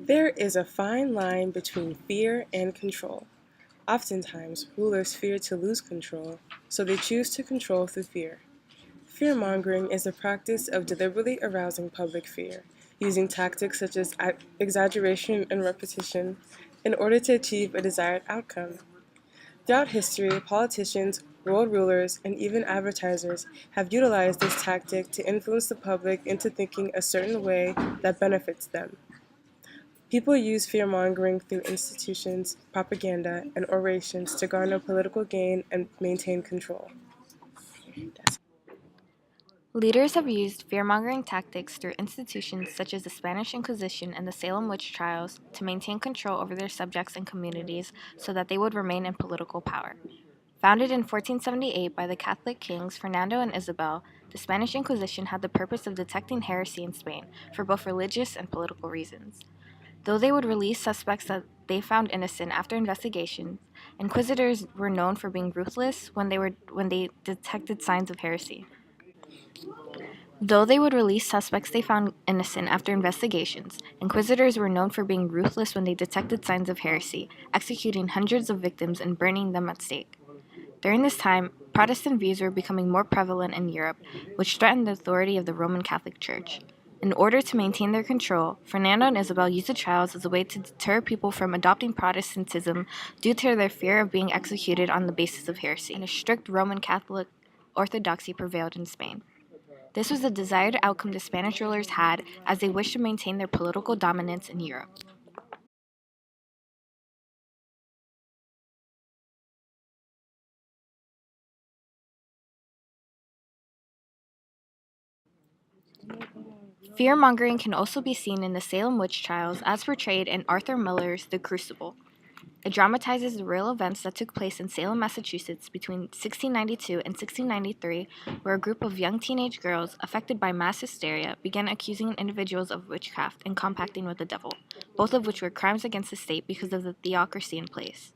There is a fine line between fear and control. Oftentimes, rulers fear to lose control, so they choose to control through fear. Fear-mongering is the practice of deliberately arousing public fear, using tactics such as exaggeration and repetition in order to achieve a desired outcome. Throughout history, politicians, world rulers, and even advertisers have utilized this tactic to influence the public into thinking a certain way that benefits them. People use fear-mongering through institutions, propaganda, and orations to garner political gain and maintain control. Leaders have used fear-mongering tactics through institutions such as the Spanish Inquisition and the Salem witch trials to maintain control over their subjects and communities so that they would remain in political power. Founded in 1478 by the Catholic kings Fernando and Isabel, the Spanish Inquisition had the purpose of detecting heresy in Spain for both religious and political reasons. Though they would release suspects that they found innocent after investigations, inquisitors were known for being ruthless when they detected signs of heresy. Though they would release suspects they found innocent after investigations, inquisitors were known for being ruthless when they detected signs of heresy, executing hundreds of victims and burning them at stake. During this time, Protestant views were becoming more prevalent in Europe, which threatened the authority of the Roman Catholic Church. In order to maintain their control, Fernando and Isabel used the trials as a way to deter people from adopting Protestantism due to their fear of being executed on the basis of heresy, and a strict Roman Catholic orthodoxy prevailed in Spain. This was the desired outcome the Spanish rulers had as they wished to maintain their political dominance in Europe. Fear-mongering can also be seen in the Salem witch trials as portrayed in Arthur Miller's The Crucible. It dramatizes the real events that took place in Salem, Massachusetts between 1692 and 1693, where a group of young teenage girls affected by mass hysteria began accusing individuals of witchcraft and compacting with the devil, both of which were crimes against the state because of the theocracy in place.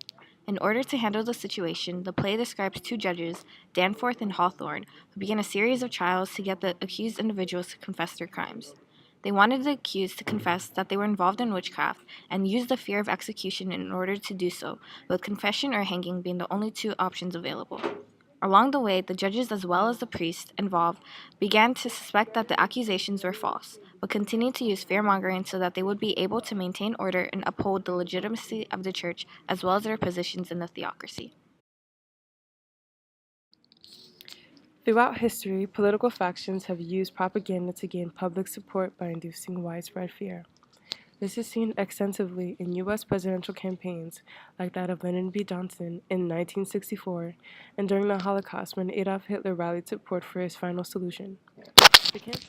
In order to handle the situation, the play describes two judges, Danforth and Hawthorne, who began a series of trials to get the accused individuals to confess their crimes. They wanted the accused to confess that they were involved in witchcraft and used the fear of execution in order to do so, with confession or hanging being the only two options available. Along the way, the judges as well as the priests involved began to suspect that the accusations were false, but continued to use fear-mongering so that they would be able to maintain order and uphold the legitimacy of the church as well as their positions in the theocracy. Throughout history, political factions have used propaganda to gain public support by inducing widespread fear. This is seen extensively in U.S. presidential campaigns like that of Lyndon B. Johnson in 1964 and during the Holocaust when Adolf Hitler rallied support for his final solution. The, cam-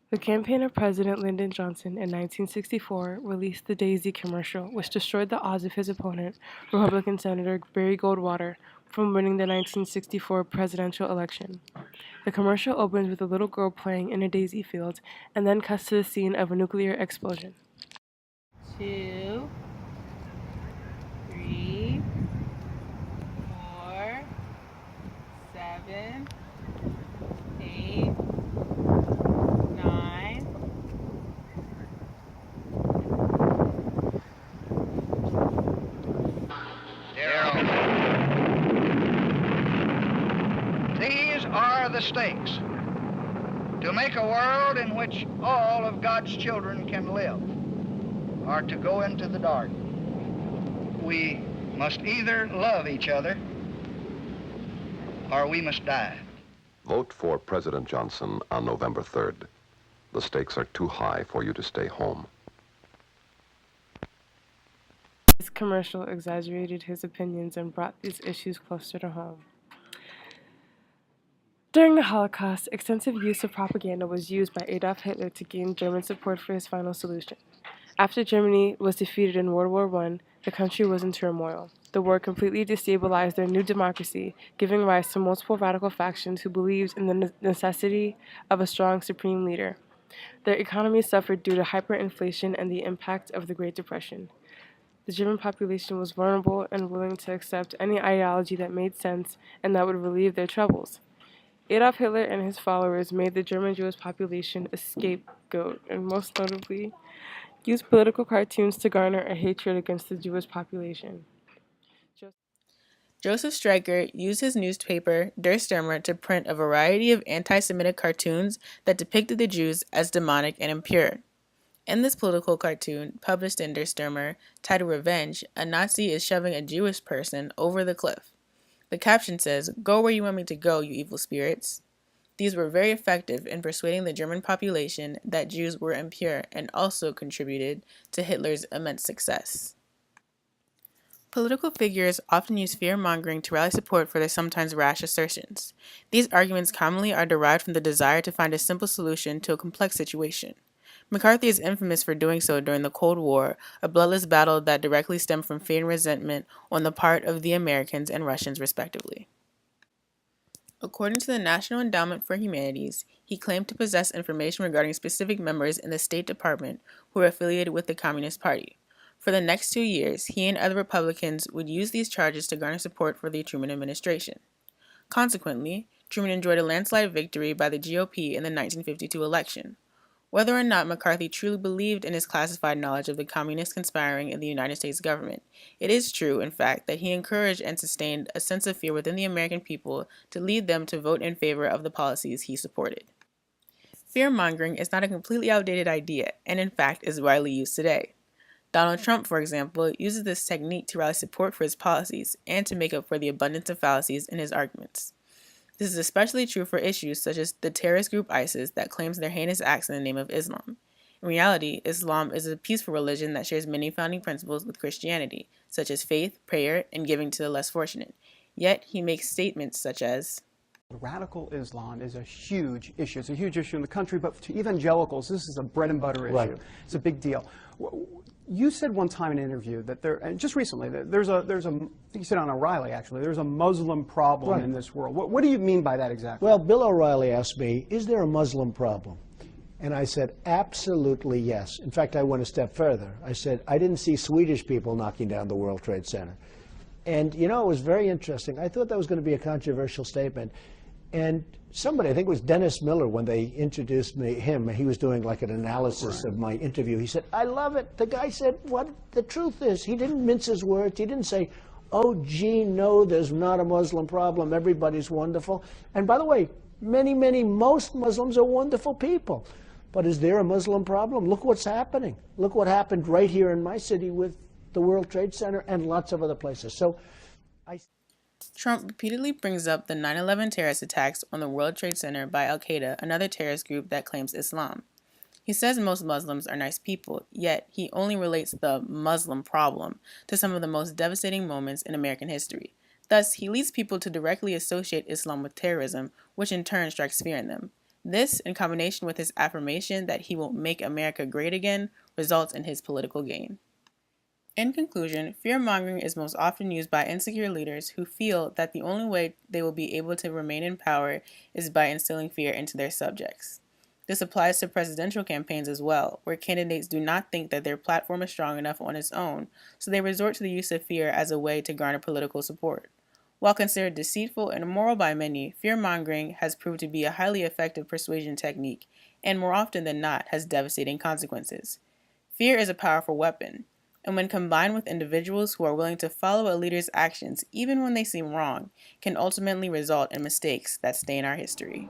the campaign of President Lyndon Johnson in 1964 released the Daisy commercial, which destroyed the odds of his opponent, Republican Senator Barry Goldwater, from winning the 1964 presidential election. The commercial opens with a little girl playing in a daisy field and then cuts to the scene of a nuclear explosion. 2, 3, 4, 7, 8, 9. These are the stakes to make a world in which all of God's children can live, or to go into the dark. We must either love each other or we must die. Vote for President Johnson on November 3rd. The stakes are too high for you to stay home. This commercial exaggerated his opinions and brought these issues closer to home. During the Holocaust, extensive use of propaganda was used by Adolf Hitler to gain German support for his final solution. After Germany was defeated in World War I, the country was in turmoil. The war completely destabilized their new democracy, giving rise to multiple radical factions who believed in the necessity of a strong supreme leader. Their economy suffered due to hyperinflation and the impact of the Great Depression. The German population was vulnerable and willing to accept any ideology that made sense and that would relieve their troubles. Adolf Hitler and his followers made the German Jewish population escape scapegoat, and most notably, used political cartoons to garner a hatred against the Jewish population. Joseph Stryker used his newspaper, Der Stürmer, to print a variety of anti-Semitic cartoons that depicted the Jews as demonic and impure. In this political cartoon, published in Der Stürmer, titled Revenge, a Nazi is shoving a Jewish person over the cliff. The caption says, "Go where you want me to go, you evil spirits." These were very effective in persuading the German population that Jews were impure and also contributed to Hitler's immense success. Political figures often use fear-mongering to rally support for their sometimes rash assertions. These arguments commonly are derived from the desire to find a simple solution to a complex situation. McCarthy is infamous for doing so during the Cold War, a bloodless battle that directly stemmed from fear and resentment on the part of the Americans and Russians, respectively. According to the National Endowment for Humanities, he claimed to possess information regarding specific members in the State Department who were affiliated with the Communist Party. For the next 2 years, he and other Republicans would use these charges to garner support for the Truman administration. Consequently, Truman enjoyed a landslide victory by the GOP in the 1952 election. Whether or not McCarthy truly believed in his classified knowledge of the communists conspiring in the United States government, it is true, in fact, that he encouraged and sustained a sense of fear within the American people to lead them to vote in favor of the policies he supported. Fear-mongering is not a completely outdated idea, and in fact is widely used today. Donald Trump, for example, uses this technique to rally support for his policies and to make up for the abundance of fallacies in his arguments. This is especially true for issues such as the terrorist group ISIS that claims their heinous acts in the name of Islam. In reality, Islam is a peaceful religion that shares many founding principles with Christianity, such as faith, prayer, and giving to the less fortunate. Yet, he makes statements such as, "Radical Islam is a huge issue. It's a huge issue in the country, but to evanger this is a bread and butter issue. Right. It's a big deal." You said one time in an interview that and just recently, that there's a, I think you said on O'Reilly actually, there's a Muslim problem Right. in this world. What do you mean by that exactly? Well, Bill O'Reilly asked me, is there a Muslim problem? And I said, absolutely yes. In fact, I went a step further. I said, I didn't see Swedish people knocking down the World Trade Center. And, you know, it was very interesting. I thought that was going to be a controversial statement. And somebody, I think it was Dennis Miller, when they introduced him, he was doing like an analysis of my interview. He said, I love it. The guy said what the truth is. He didn't mince his words. He didn't say, oh, gee, no, there's not a Muslim problem. Everybody's wonderful. And by the way, most Muslims are wonderful people. But is there a Muslim problem? Look what's happening. Look what happened right here in my city with the World Trade Center and lots of other places. So Trump repeatedly brings up the 9/11 terrorist attacks on the World Trade Center by Al-Qaeda, another terrorist group that claims Islam. He says most Muslims are nice people, yet he only relates the Muslim problem to some of the most devastating moments in American history. Thus, he leads people to directly associate Islam with terrorism, which in turn strikes fear in them. This, in combination with his affirmation that he will make America great again, results in his political gain. In conclusion, fear-mongering is most often used by insecure leaders who feel that the only way they will be able to remain in power is by instilling fear into their subjects. This applies to presidential campaigns as well, where candidates do not think that their platform is strong enough on its own, so they resort to the use of fear as a way to garner political support. While considered deceitful and immoral by many, fear-mongering has proved to be a highly effective persuasion technique, and more often than not has devastating consequences. Fear is a powerful weapon, and when combined with individuals who are willing to follow a leader's actions even when they seem wrong, can ultimately result in mistakes that stain our history.